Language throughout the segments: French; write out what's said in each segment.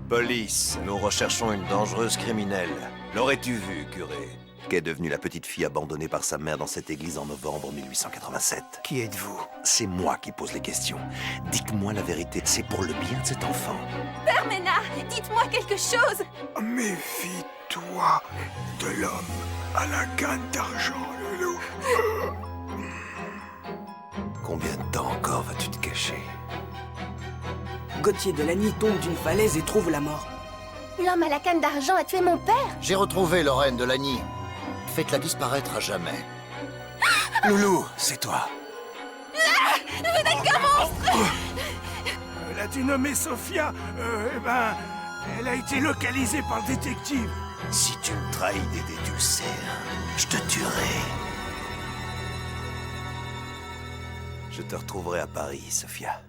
Police, nous recherchons une dangereuse criminelle. L'aurais-tu vue, curé? Qu'est devenue la petite fille abandonnée par sa mère dans cette église en novembre 1887? Qui êtes-vous? C'est moi qui pose les questions. Dites-moi la vérité, c'est pour le bien de cet enfant. Père Ménard, dites-moi quelque chose! Méfie-toi de l'homme à la canne d'argent, Loulou. Combien de temps encore vas-tu te cacher? Gauthier de Lagny tombe d'une falaise et trouve la mort. L'homme à la canne d'argent a tué mon père? J'ai retrouvé Lorraine de Lagny. Faites-la disparaître à jamais. Loulou, c'est toi. Vous n'êtes qu'un monstre! L'as-tu nommée Sophia? Elle a été localisée par le détective. Si tu me trahis Dédé, tu le sais, je te tuerai. Je te retrouverai à Paris, Sophia.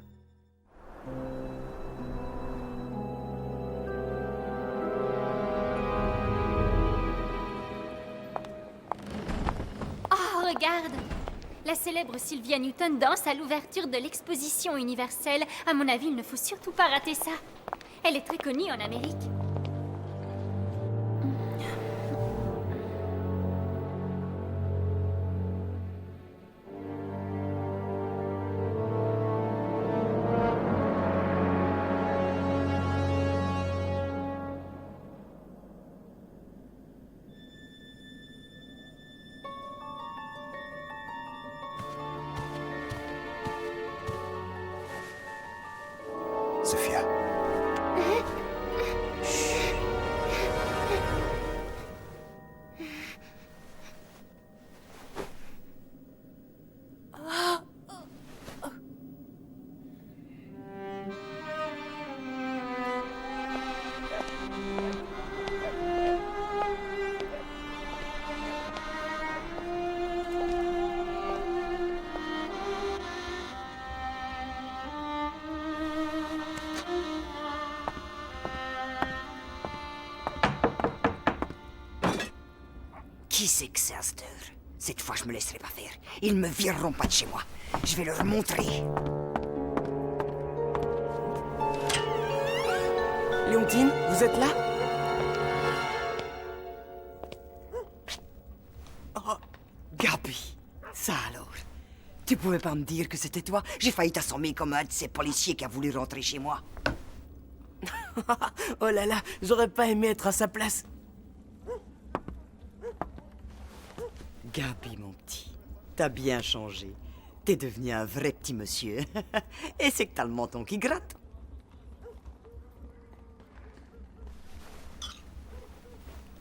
Oh, regarde! La célèbre Sylvia Newton danse à l'ouverture de l'exposition universelle. À mon avis, il ne faut surtout pas rater ça. Elle est très connue en Amérique. Sophia. Qui c'est que c'est à cette heure? Cette fois, je me laisserai pas faire. Ils me vireront pas de chez moi. Je vais leur montrer. Léontine, vous êtes là? Oh, Gabi, ça alors. Tu pouvais pas me dire que c'était toi? J'ai failli t'assommer comme un de ces policiers qui a voulu rentrer chez moi. Oh là là, j'aurais pas aimé être à sa place. Gabi, mon petit, t'as bien changé. T'es devenu un vrai petit monsieur. Et c'est que t'as le menton qui gratte.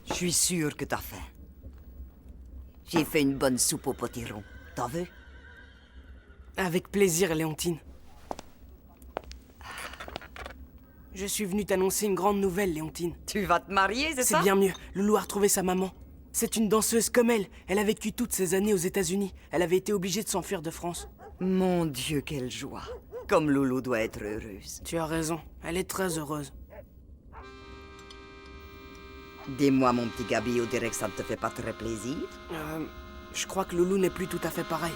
Je suis sûr que t'as faim. J'ai fait une bonne soupe au potiron. T'en veux? Avec plaisir, Léontine. Je suis venu t'annoncer une grande nouvelle, Léontine. Tu vas te marier, c'est ça? C'est bien mieux. Loulou a retrouvé sa maman. C'est une danseuse comme elle. Elle a vécu toutes ces années aux États-Unis. Elle avait été obligée de s'enfuir de France. Mon Dieu, quelle joie. Comme Loulou doit être heureuse. Tu as raison. Elle est très heureuse. Dis-moi, mon petit Gabi, on dirait que ça ne te fait pas très plaisir. Je crois que Loulou n'est plus tout à fait pareil.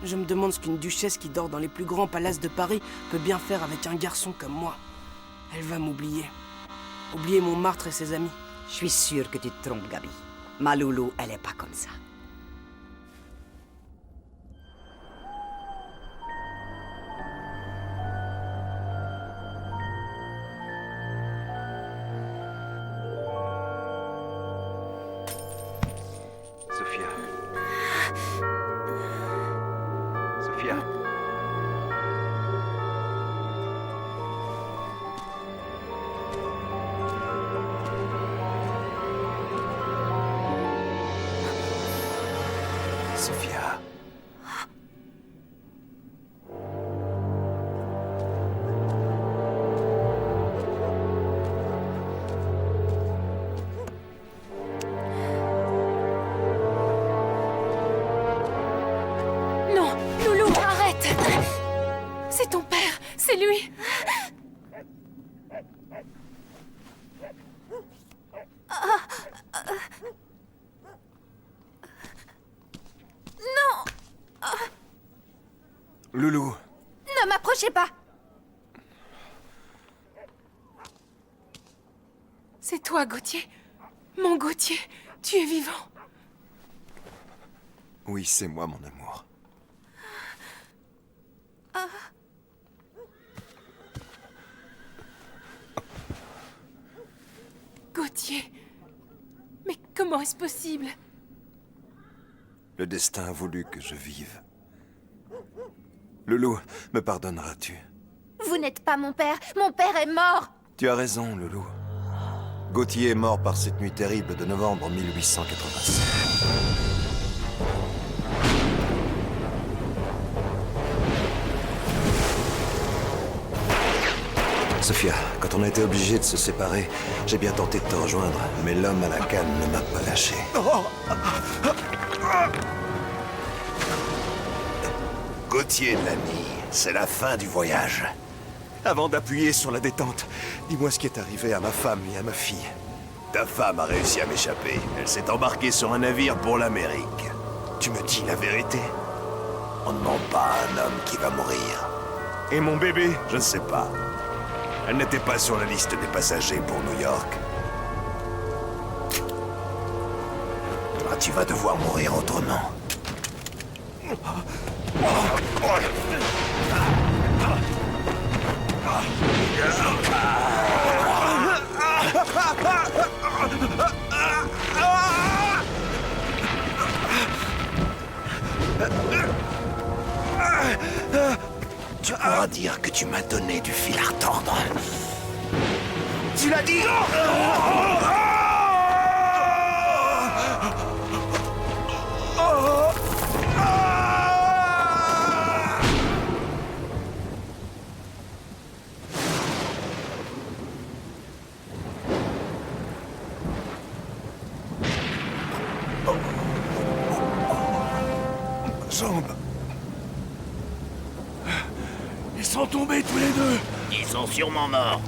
Je me demande ce qu'une duchesse qui dort dans les plus grands palaces de Paris peut bien faire avec un garçon comme moi. Elle va m'oublier. Oublier mon martre et ses amis. Je suis sûre que tu te trompes, Gabi. Ma Loulou, elle est pas comme ça. Sophia. Sophia. Sophia. Non, Loulou, arrête! C'est ton père, c'est lui! Non! Loulou. Ne m'approchez pas! C'est toi, Gauthier. Mon Gauthier, tu es vivant. Oui, c'est moi, mon amour. Gauthier. Mais comment est-ce possible? Le destin a voulu que je vive. Loulou, me pardonneras-tu? Vous n'êtes pas mon père est mort. Tu as raison, Loulou. Gauthier est mort par cette nuit terrible de novembre 1887. Sophia, quand on a été obligés de se séparer, j'ai bien tenté de te rejoindre, mais l'homme à la canne ne m'a pas lâché. Gauthier de Lagny, c'est la fin du voyage. Avant d'appuyer sur la détente, dis-moi ce qui est arrivé à ma femme et à ma fille. Ta femme a réussi à m'échapper. Elle s'est embarquée sur un navire pour l'Amérique. Tu me dis la vérité? On ne ment pas à un homme qui va mourir. Et mon bébé? Je ne sais pas. Elle n'était pas sur la liste des passagers pour New York. Ah, tu vas devoir mourir autrement. Tu pourras dire que tu m'as donné du fil à retordre. Tu l'as dit! Jambe. Ils sont tombés tous les deux. Ils sont sûrement morts.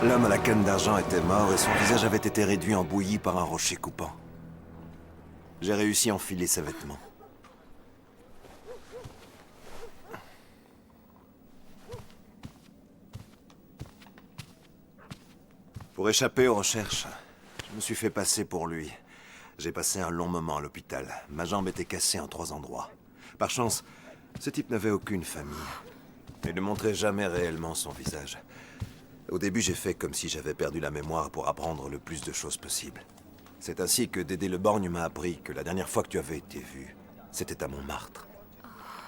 L'homme à la canne d'argent était mort et son visage avait été réduit en bouillie par un rocher coupant. J'ai réussi à enfiler ses vêtements. Pour échapper aux recherches, je me suis fait passer pour lui. J'ai passé un long moment à l'hôpital. Ma jambe était cassée en 3 endroits. Par chance, ce type n'avait aucune famille. Il ne montrait jamais réellement son visage. Au début, j'ai fait comme si j'avais perdu la mémoire pour apprendre le plus de choses possible. C'est ainsi que Dédé Le Borgne m'a appris que la dernière fois que tu avais été vu, c'était à Montmartre.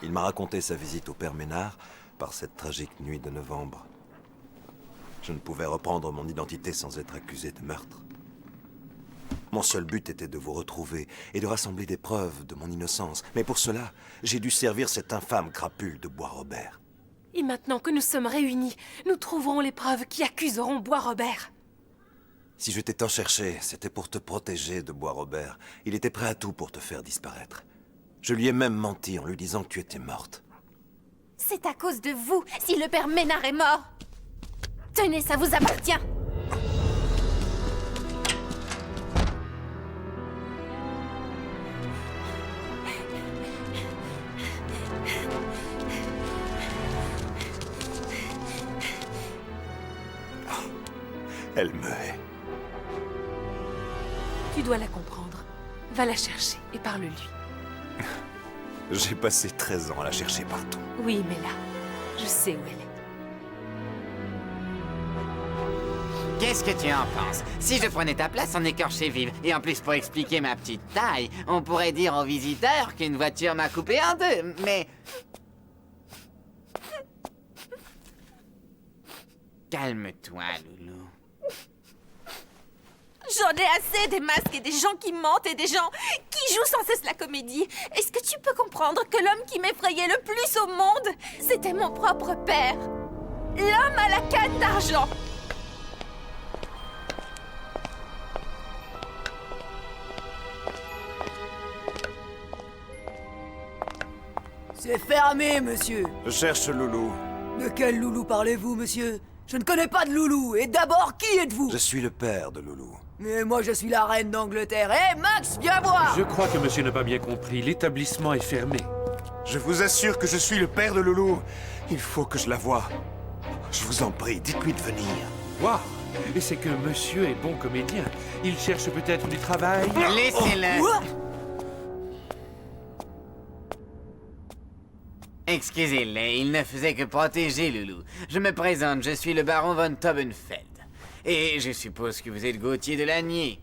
Il m'a raconté sa visite au Père Ménard par cette tragique nuit de novembre. Je ne pouvais reprendre mon identité sans être accusé de meurtre. Mon seul but était de vous retrouver et de rassembler des preuves de mon innocence. Mais pour cela, j'ai dû servir cette infâme crapule de Bois-Robert. Et maintenant que nous sommes réunis, nous trouverons les preuves qui accuseront Bois-Robert. Si je t'ai tant cherché, c'était pour te protéger de Bois-Robert. Il était prêt à tout pour te faire disparaître. Je lui ai même menti en lui disant que tu étais morte. C'est à cause de vous si le père Ménard est mort. Tenez, ça vous appartient. Elle me hait. Tu dois la comprendre. Va la chercher et parle-lui. J'ai passé 13 ans à la chercher partout. Oui, mais là, je sais où elle est. Qu'est-ce que tu en penses? Si je prenais ta place en écorché vive, et en plus pour expliquer ma petite taille, on pourrait dire aux visiteurs qu'une voiture m'a coupé en deux, mais... Calme-toi, Loulou. J'en ai assez des masques et des gens qui mentent et des gens qui jouent sans cesse la comédie. Est-ce que tu peux comprendre que l'homme qui m'effrayait le plus au monde, c'était mon propre père? L'homme à la canne d'argent. C'est fermé, monsieur. Je cherche Loulou. De quel Loulou parlez-vous, monsieur? Je ne connais pas de Loulou. Et d'abord, qui êtes-vous? Je suis le père de Loulou. Mais moi, je suis la reine d'Angleterre. Hé, Max, viens voir! Je crois que monsieur n'a pas bien compris. L'établissement est fermé. Je vous assure que je suis le père de Loulou. Il faut que je la voie. Je vous en prie, dites-lui de venir. Waouh! Et c'est que monsieur est bon comédien. Il cherche peut-être du travail. Laissez-le. Excusez-le, il ne faisait que protéger Loulou. Je me présente, je suis le baron von Taubenfeld. Et je suppose que vous êtes Gauthier de Lagny.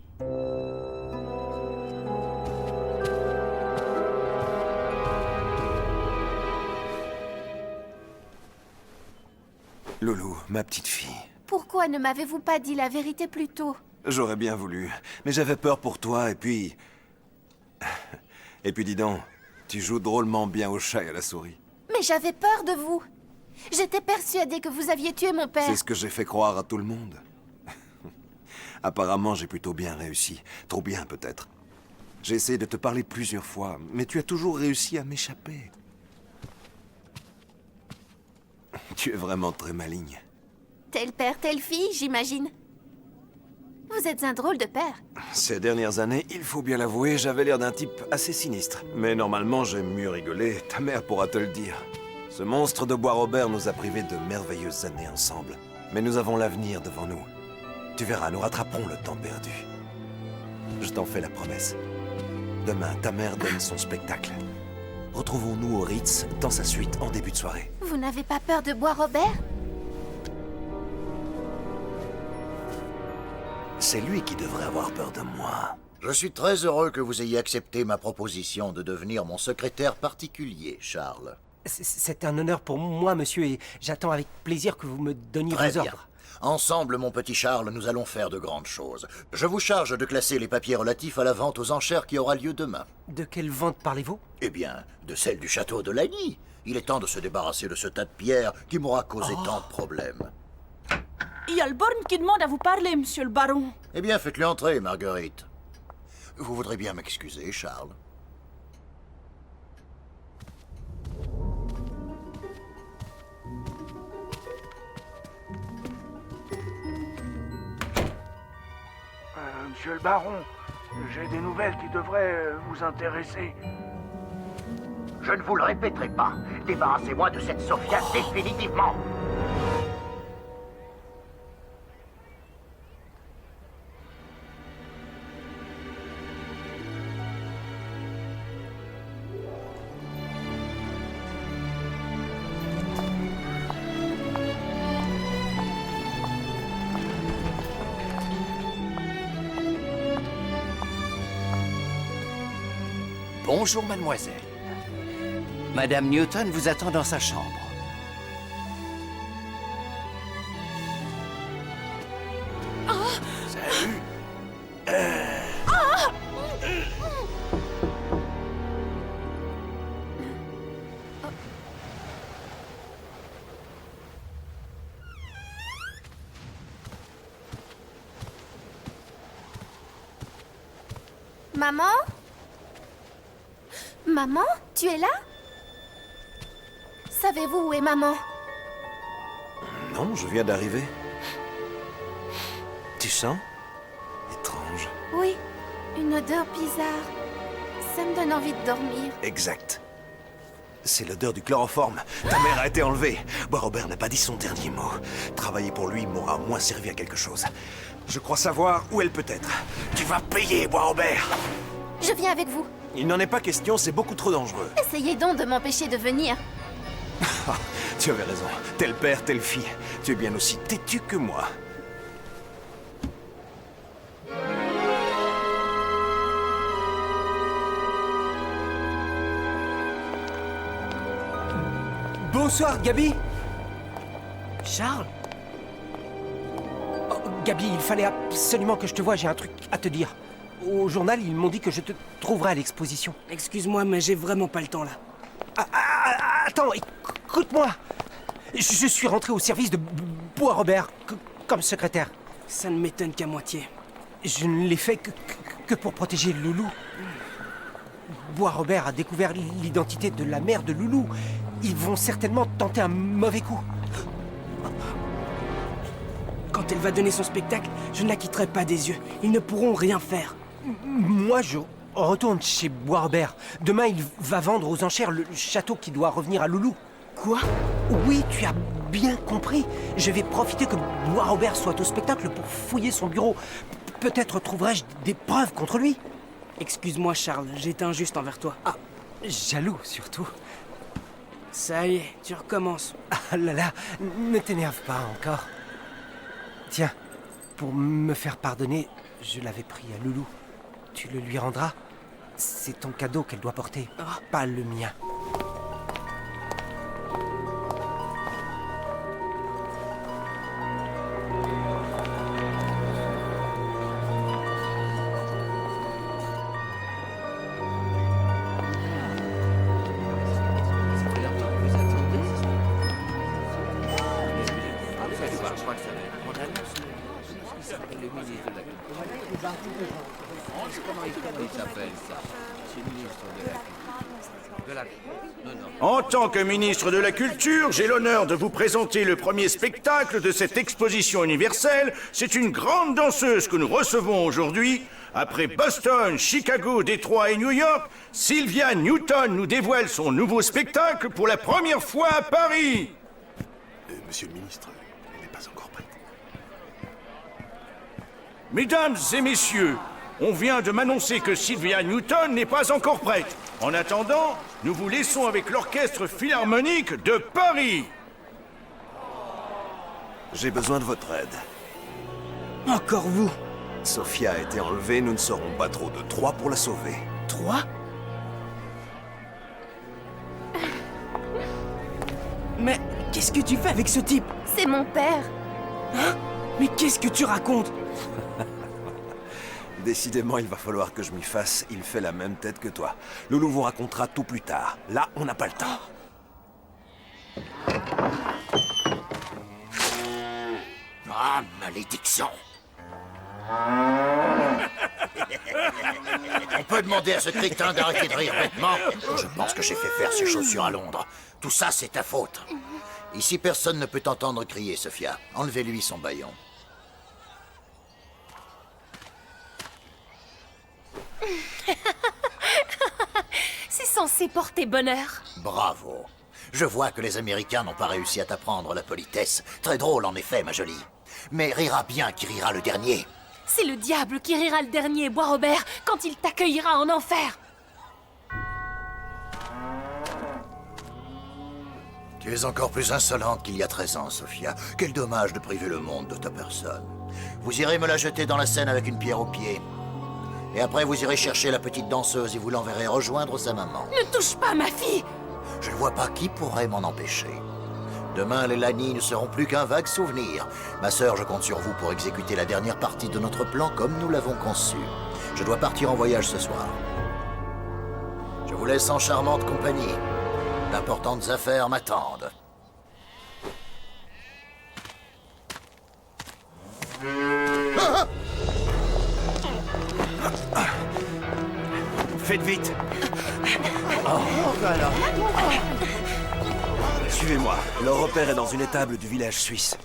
Loulou, ma petite fille. Pourquoi ne m'avez-vous pas dit la vérité plus tôt? J'aurais bien voulu, mais j'avais peur pour toi, et puis... Et puis dis donc, tu joues drôlement bien au chat et à la souris. Mais j'avais peur de vous. J'étais persuadée que vous aviez tué mon père. C'est ce que j'ai fait croire à tout le monde. Apparemment, j'ai plutôt bien réussi. Trop bien, peut-être. J'ai essayé de te parler plusieurs fois, mais tu as toujours réussi à m'échapper. Tu es vraiment très maligne. Tel père, telle fille, j'imagine. Vous êtes un drôle de père. Ces dernières années, il faut bien l'avouer, j'avais l'air d'un type assez sinistre. Mais normalement, j'aime mieux rigoler. Ta mère pourra te le dire. Ce monstre de Bois-Robert nous a privés de merveilleuses années ensemble. Mais nous avons l'avenir devant nous. Tu verras, nous rattraperons le temps perdu. Je t'en fais la promesse. Demain, ta mère donne son spectacle. Retrouvons-nous au Ritz, dans sa suite, en début de soirée. Vous n'avez pas peur de Bois-Robert? C'est lui qui devrait avoir peur de moi. Je suis très heureux que vous ayez accepté ma proposition de devenir mon secrétaire particulier, Charles. C'est un honneur pour moi, monsieur, et j'attends avec plaisir que vous me donniez Très vos bien. ordres. Ensemble, mon petit Charles, nous allons faire de grandes choses. Je vous charge de classer les papiers relatifs à la vente aux enchères qui aura lieu demain. De quelle vente parlez-vous? Eh bien, de celle du château de Lagny. Il est temps de se débarrasser de ce tas de pierres qui m'aura causé tant de problèmes. Il y a le borgne qui demande à vous parler, monsieur le baron. Eh bien, faites-le entrer, Marguerite. Vous voudrez bien m'excuser, Charles. Monsieur le baron, j'ai des nouvelles qui devraient vous intéresser. Je ne vous le répéterai pas. Débarrassez-moi de cette Sophia définitivement. Bonjour, mademoiselle. Madame Newton vous attend dans sa chambre. Salut. Maman? Maman, tu es là? Savez-vous où est maman? Non, je viens d'arriver. Tu sens? Étrange. Oui, une odeur bizarre. Ça me donne envie de dormir. Exact. C'est l'odeur du chloroforme. Ta mère a été enlevée. Bois-Robert n'a pas dit son dernier mot. Travailler pour lui m'aura au moins servi à quelque chose. Je crois savoir où elle peut être. Tu vas payer, Bois-Robert! Je viens avec vous. Il n'en est pas question, c'est beaucoup trop dangereux. Essayez donc de m'empêcher de venir. Tu avais raison. Tel père, telle fille. Tu es bien aussi têtu que moi. Bonsoir, Gabi. Charles? Oh, Gabi, il fallait absolument que je te voie, j'ai un truc à te dire. Au journal, ils m'ont dit que je te trouverai à l'exposition. Excuse-moi, mais j'ai vraiment pas le temps là. Attends, écoute-moi. Je suis rentré au service de Bois-Robert comme secrétaire. Ça ne m'étonne qu'à moitié. Je ne l'ai fait que pour protéger Loulou. Bois-Robert a découvert l'identité de la mère de Loulou. Ils vont certainement tenter un mauvais coup. Quand elle va donner son spectacle, je ne la quitterai pas des yeux. Ils ne pourront rien faire. Moi, je retourne chez Bois-Robert. Demain, il va vendre aux enchères le château qui doit revenir à Loulou. Quoi? Oui, tu as bien compris. Je vais profiter que Bois-Robert soit au spectacle pour fouiller son bureau. Peut-être trouverai-je des preuves contre lui. Excuse-moi, Charles, j'ai été injuste envers toi. Ah, jaloux surtout. Ça y est, tu recommences. Ah là là, ne t'énerve pas encore. Tiens, pour me faire pardonner, je l'avais pris à Loulou. Tu le lui rendras? C'est ton cadeau qu'elle doit porter, pas le mien. En tant que ministre de la Culture, j'ai l'honneur de vous présenter le premier spectacle de cette exposition universelle. C'est une grande danseuse que nous recevons aujourd'hui. Après Boston, Chicago, Détroit et New York, Sylvia Newton nous dévoile son nouveau spectacle pour la première fois à Paris. Monsieur le ministre, elle n'est pas encore prête. Mesdames et messieurs, on vient de m'annoncer que Sylvia Newton n'est pas encore prête. En attendant, nous vous laissons avec l'Orchestre Philharmonique de Paris. J'ai besoin de votre aide. Encore vous? Sophia a été enlevée, nous ne serons pas trop de 3 pour la sauver. 3? Mais qu'est-ce que tu fais avec ce type? C'est mon père. Hein? Mais qu'est-ce que tu racontes? Décidément, il va falloir que je m'y fasse. Il fait la même tête que toi. Loulou vous racontera tout plus tard. Là, on n'a pas le temps. Ah, malédiction! On peut demander à ce crétin d'arrêter de rire bêtement? Je pense que j'ai fait faire ses chaussures à Londres. Tout ça, c'est ta faute. Ici, personne ne peut t'entendre crier, Sophia. Enlevez-lui son bâillon. C'est censé porter bonheur. Bravo. Je vois que les Américains n'ont pas réussi à t'apprendre la politesse. Très drôle, en effet, ma jolie. Mais rira bien qui rira le dernier. C'est le diable qui rira le dernier, Bois-Robert, quand il t'accueillera en enfer. Tu es encore plus insolente qu'il y a 13 ans, Sophia. Quel dommage de priver le monde de ta personne. Vous irez me la jeter dans la Seine avec une pierre au pied. Et après, vous irez chercher la petite danseuse et vous l'enverrez rejoindre sa maman. Ne touche pas ma fille! Je ne vois pas qui pourrait m'en empêcher. Demain, les Lani ne seront plus qu'un vague souvenir. Ma sœur, je compte sur vous pour exécuter la dernière partie de notre plan comme nous l'avons conçu. Je dois partir en voyage ce soir. Je vous laisse en charmante compagnie. D'importantes affaires m'attendent. Faites vite. Voilà. Suivez-moi. Leur repère est dans une étable du village suisse.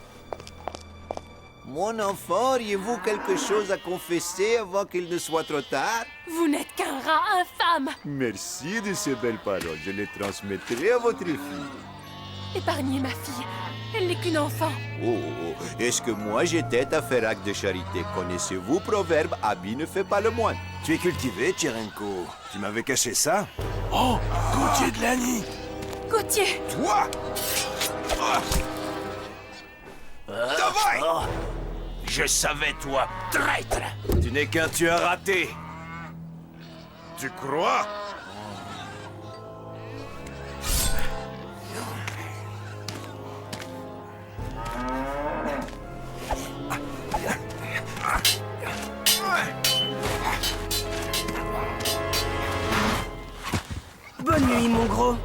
Mon enfant, auriez-vous quelque chose à confesser avant qu'il ne soit trop tard? Vous n'êtes qu'un rat infâme! Merci de ces belles paroles. Je les transmettrai à votre fille. Épargnez ma fille. Elle n'est qu'une enfant. Oh, est-ce que moi j'ai tête à faire acte de charité? Connaissez-vous proverbe habit ne fait pas le moine? Tu es cultivé, Tcherenko. Tu m'avais caché ça? Oh, Gauthier de Lani! Gauthier! Toi! Davai! Je savais, toi, traître! Tu n'es qu'un tueur raté. Tu crois? Bonne nuit, mon gros.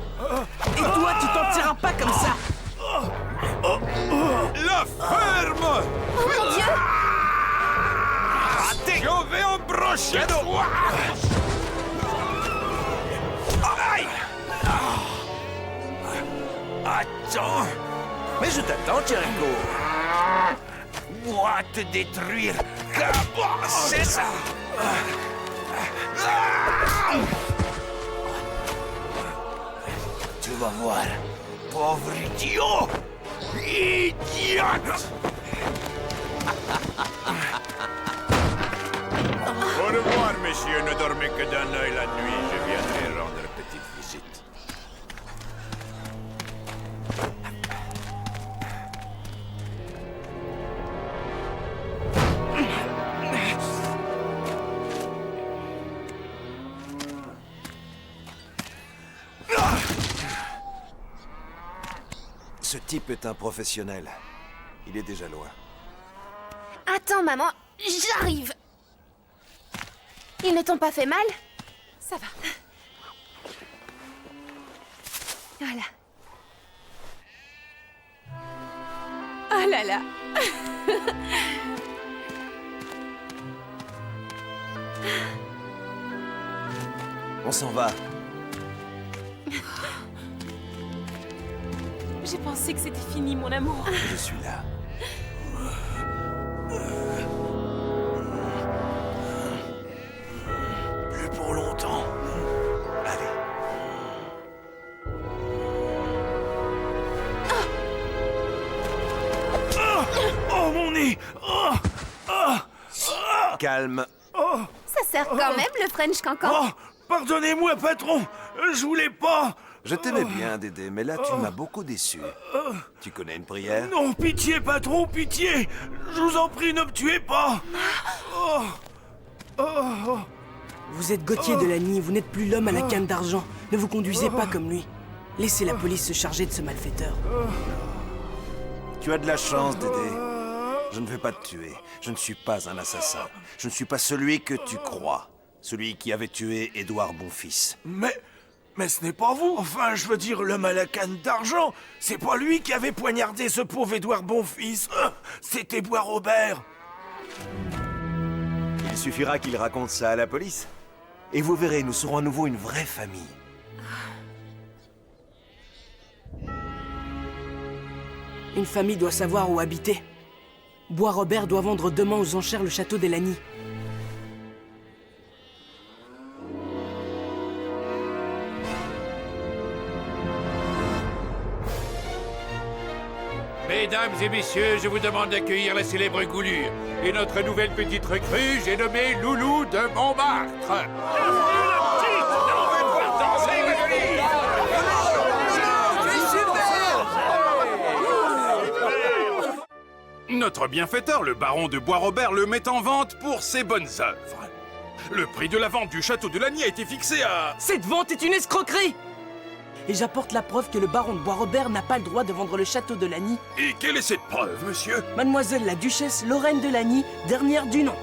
Et toi, tu t'en tireras pas comme ça. La ferme! Oh mon Dieu! Je vais embrocher toi! Aïe! Attends! Mais je t'attends, Tcherenko. Moi te détruire! C'est ça! Tu vas voir, pauvre idiot! Idiote! Au revoir, messieurs. Ne dormez que d'un œil la nuit. Je viendrai rendre petite visite. Ce type est un professionnel. Il est déjà loin. Attends, maman, j'arrive. Ils ne t'ont pas fait mal? Ça va. Voilà. Oh là là. On s'en va. J'ai pensé que c'était fini, mon amour. Je suis là. Plus pour longtemps. Allez. Oh, mon nez! Calme. Ça sert quand même, le French Cancan. Oh, pardonnez-moi, patron. Je voulais pas. Je t'aimais bien, Dédé, mais là, tu m'as beaucoup déçu. Tu connais une prière? Non, pitié, patron, pitié. Je vous en prie, ne me tuez pas. Vous êtes Gauthier de Lagny, vous n'êtes plus l'homme à la canne d'argent. Ne vous conduisez pas comme lui. Laissez la police se charger de ce malfaiteur. Tu as de la chance, Dédé. Je ne vais pas te tuer. Je ne suis pas un assassin. Je ne suis pas celui que tu crois. Celui qui avait tué Édouard Bonfils. Mais ce n'est pas vous. Enfin, je veux dire, l'homme à la canne d'argent. C'est pas lui qui avait poignardé ce pauvre Édouard Bonfils. C'était Bois Robert. Il suffira qu'il raconte ça à la police. Et vous verrez, nous serons à nouveau une vraie famille. Une famille doit savoir où habiter. Bois Robert doit vendre demain aux enchères le château des Lagny. Mesdames et messieurs, je vous demande d'accueillir la célèbre Goulure et notre nouvelle petite recrue, j'ai nommé Loulou de Montmartre. Notre bienfaiteur, le baron de Bois-Robert, le met en vente pour ses bonnes œuvres. Le prix de la vente du château de Lagny a été fixé à... Cette vente est une escroquerie! Et j'apporte la preuve que le baron de Bois-Robert n'a pas le droit de vendre le château de Lagny. Et quelle est cette preuve, monsieur? Mademoiselle la duchesse Lorraine de Lagny, dernière du nom.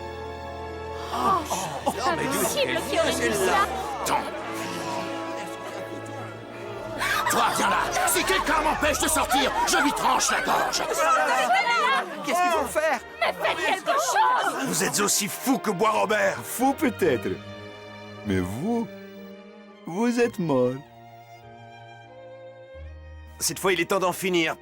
C'est impossible qu'il aurait dit ça. Toi, viens là. Si quelqu'un m'empêche de sortir, je lui tranche la gorge. Qu'est-ce qu'il faut faire? Mais faites quelque chose! Vous êtes aussi fou que Bois Robert. Fou peut-être. Mais vous êtes mort. Cette fois, il est temps d'en finir.